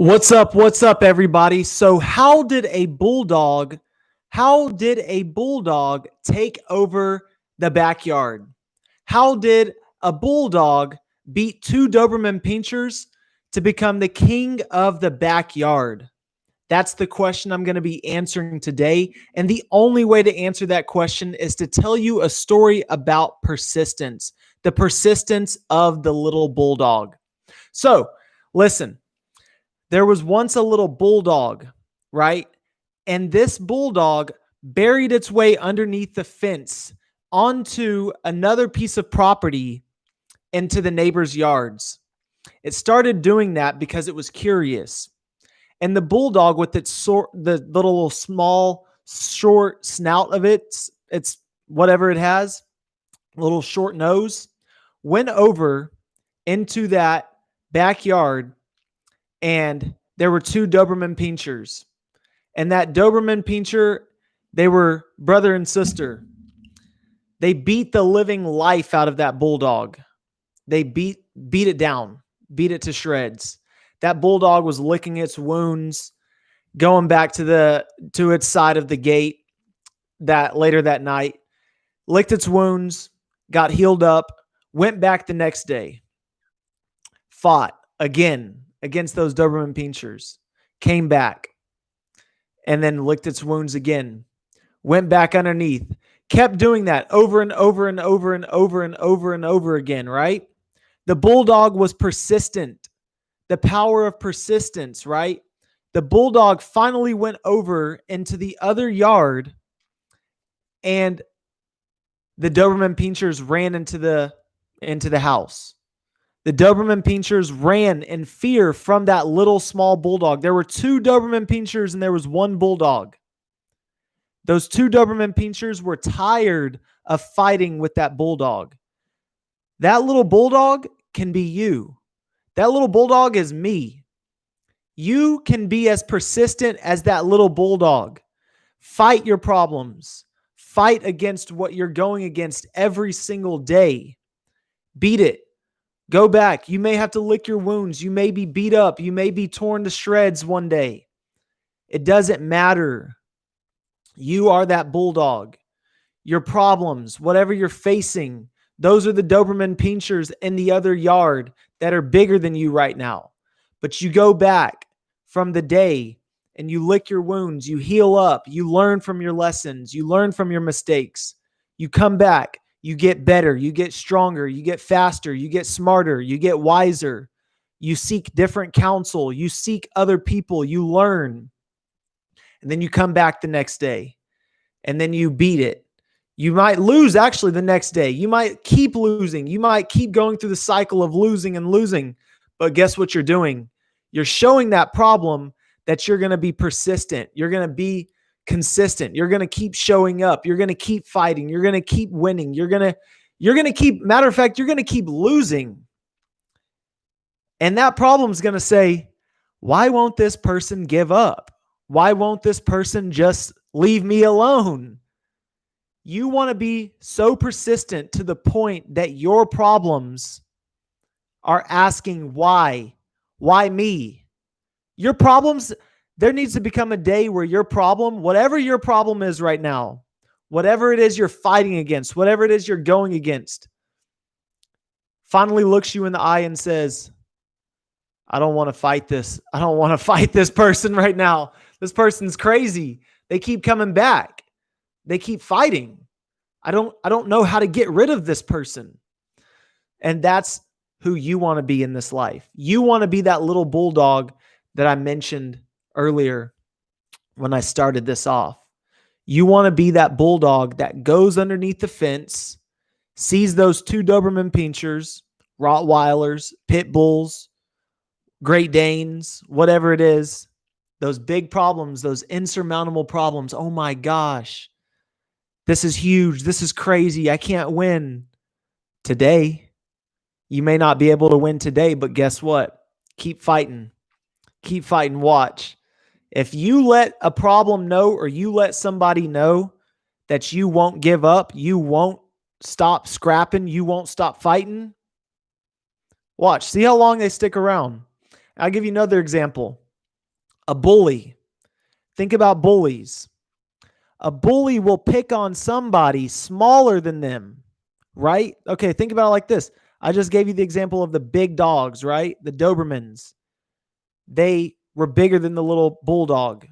What's up, everybody? So how did a bulldog take over the backyard? How did a bulldog beat two Doberman Pinschers to become the king of the backyard? That's the question I'm going to be answering today. And the only way to answer that question is to tell you a story about persistence, the persistence of the little bulldog. So, listen. There was once a little bulldog, right? And this bulldog buried its way underneath the fence onto another piece of property into the neighbor's yards. It started doing that because it was curious. And the bulldog, with the little small short snout of it's whatever it has, little short nose, went over into that backyard, and there were two Doberman Pinschers. And that Doberman Pinscher, they were brother and sister. They beat the living life out of that bulldog. They beat it down, beat it to shreds. That bulldog was licking its wounds, going back to its side of the gate later that night, licked its wounds, got healed up, went back the next day, fought again against those Doberman Pinschers, came back, and then licked its wounds again, went back underneath, kept doing that over and over and over and over and over and over again, right? The bulldog was persistent. The power of persistence, right? The bulldog finally went over into the other yard, and the Doberman Pinschers ran into the house. The Doberman Pinschers ran in fear from that little small bulldog. There were two Doberman Pinschers and there was one bulldog. Those two Doberman Pinschers were tired of fighting with that bulldog. That little bulldog can be you. That little bulldog is me. You can be as persistent as that little bulldog. Fight your problems. Fight against what you're going against every single day. Beat it. Go back. You may have to lick your wounds. You may be beat up. You may be torn to shreds one day. It doesn't matter. You are that bulldog. Your problems, whatever you're facing, those are the Doberman Pinschers in the other yard that are bigger than you right now. But you go back from the day and you lick your wounds. You heal up. You learn from your lessons. You learn from your mistakes. You come back. You get better, you get stronger, you get faster, you get smarter, you get wiser. You seek different counsel, you seek other people, you learn. And then you come back the next day and then you beat it. You might lose actually the next day. You might keep losing. You might keep going through the cycle of losing and losing. But guess what you're doing? You're showing that problem that you're going to be persistent. You're going to be consistent. You're going to keep showing up. You're going to keep fighting. You're going to keep winning. You're going to keep, matter of fact, you're going to keep losing. And that problem's going to say, why won't this person give up? Why won't this person just leave me alone? You want to be so persistent to the point that your problems are asking why? Why me? Your problems, there needs to become a day where your problem, whatever your problem is right now, whatever it is you're fighting against, whatever it is you're going against, finally looks you in the eye and says, I don't want to fight this. I don't want to fight this person right now. This person's crazy. They keep coming back. They keep fighting. I don't know how to get rid of this person. And that's who you want to be in this life. You want to be that little bulldog that I mentioned earlier when I started this off. You want to be that bulldog that goes underneath the fence, sees those two Doberman Pinschers, Rottweilers, Pit Bulls, Great Danes, whatever it is, those big problems, those insurmountable problems. Oh my gosh, this is huge. This is crazy. I can't win today. You may not be able to win today, but guess what? Keep fighting. Keep fighting. Watch. If you let a problem know, or you let somebody know that you won't give up, you won't stop scrapping, you won't stop fighting, watch. See how long they stick around. I'll give you another example. A bully. Think about bullies. A bully will pick on somebody smaller than them, right? Okay, think about it like this. I just gave you the example of the big dogs, right? The Dobermans. They were bigger than the little bulldog.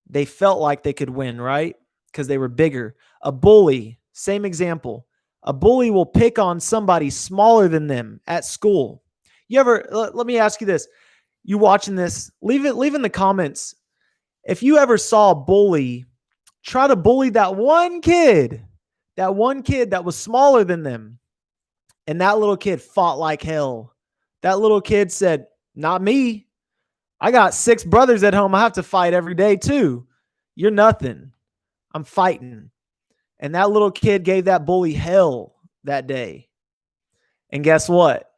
They felt like they could win, right? Because they were bigger. A bully, same example. A bully will pick on somebody smaller than them at school. You ever, let me ask you this. You watching this, leave in the comments. If you ever saw a bully try to bully that one kid that was smaller than them, and that little kid fought like hell. That little kid said, not me. I got 6 brothers at home. I have to fight every day too. You're nothing. I'm fighting. And that little kid gave that bully hell that day. And guess what?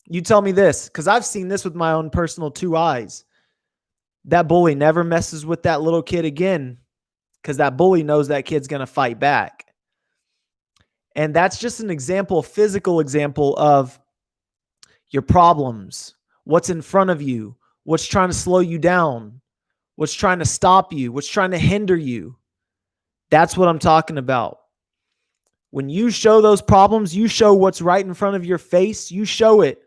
You tell me this, because I've seen this with my own personal 2 eyes. That bully never messes with that little kid again, because that bully knows that kid's going to fight back. And that's just an example, a physical example of your problems, what's in front of you, what's trying to slow you down, what's trying to stop you, what's trying to hinder you. That's what I'm talking about. When you show those problems, you show what's right in front of your face, you show it.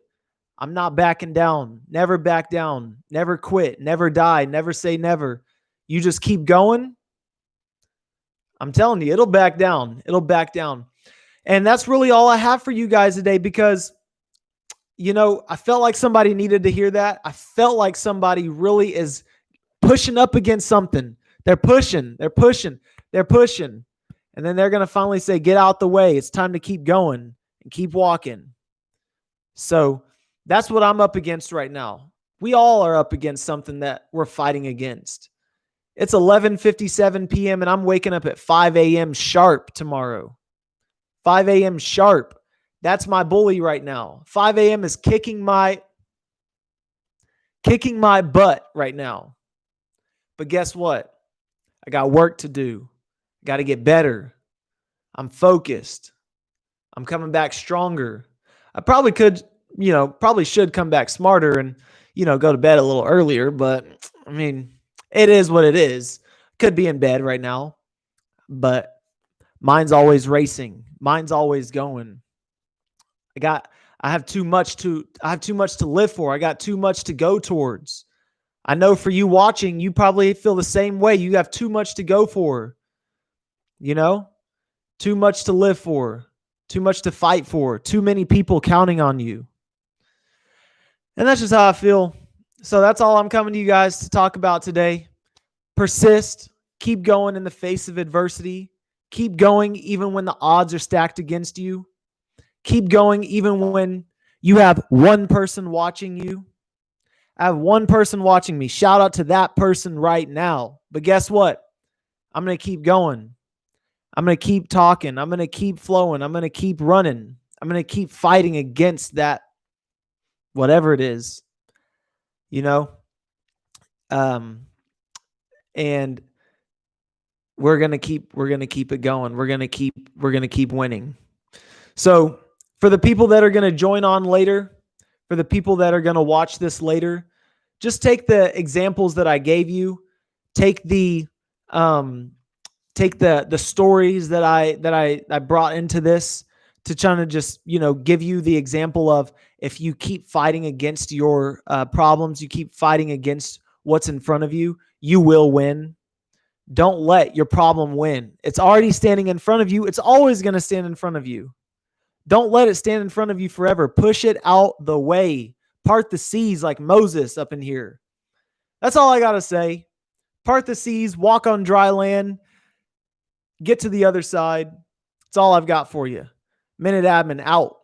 I'm not backing down. Never back down. Never quit. Never die. Never say never. You just keep going. I'm telling you, it'll back down. It'll back down. And that's really all I have for you guys today, because, you know, I felt like somebody needed to hear that. I felt like somebody really is pushing up against something. They're pushing. And then they're going to finally say, get out the way. It's time to keep going and keep walking. So that's what I'm up against right now. We all are up against something that we're fighting against. It's 11:57 p.m. and I'm waking up at 5 a.m. sharp tomorrow. 5 a.m. sharp. That's my bully right now. 5 a.m. is kicking my butt right now. But guess what? I got work to do. I got to get better. I'm focused. I'm coming back stronger. I probably should come back smarter and, go to bed a little earlier. But, I mean, it is what it is. Could be in bed right now. But mine's always racing. Mine's always going. I have too much to live for. I got too much to go towards. I know for you watching, you probably feel the same way. You have too much to go for. Too much to live for, too much to fight for, too many people counting on you. And that's just how I feel. So that's all I'm coming to you guys to talk about today. Persist, keep going in the face of adversity. Keep going even when the odds are stacked against you. Keep going even when you have one person watching you. I have one person watching me. Shout out to that person right now. But guess what? I'm going to keep going. I'm going to keep talking. I'm going to keep flowing. I'm going to keep running. I'm going to keep fighting against that, whatever it is, and we're going to keep it going. We're going to keep winning. So for the people that are going to join on later, for the people that are going to watch this later, just take the examples that I gave you, take the stories that I brought into this to try to just, give you the example of, if you keep fighting against your problems, you keep fighting against what's in front of you, you will win. Don't let your problem win. It's already standing in front of you. It's always going to stand in front of you. Don't let it stand in front of you forever. Push it out the way. Part the seas like Moses up in here. That's all I got to say. Part the seas, walk on dry land, get to the other side. That's all I've got for you. Minute Admin out.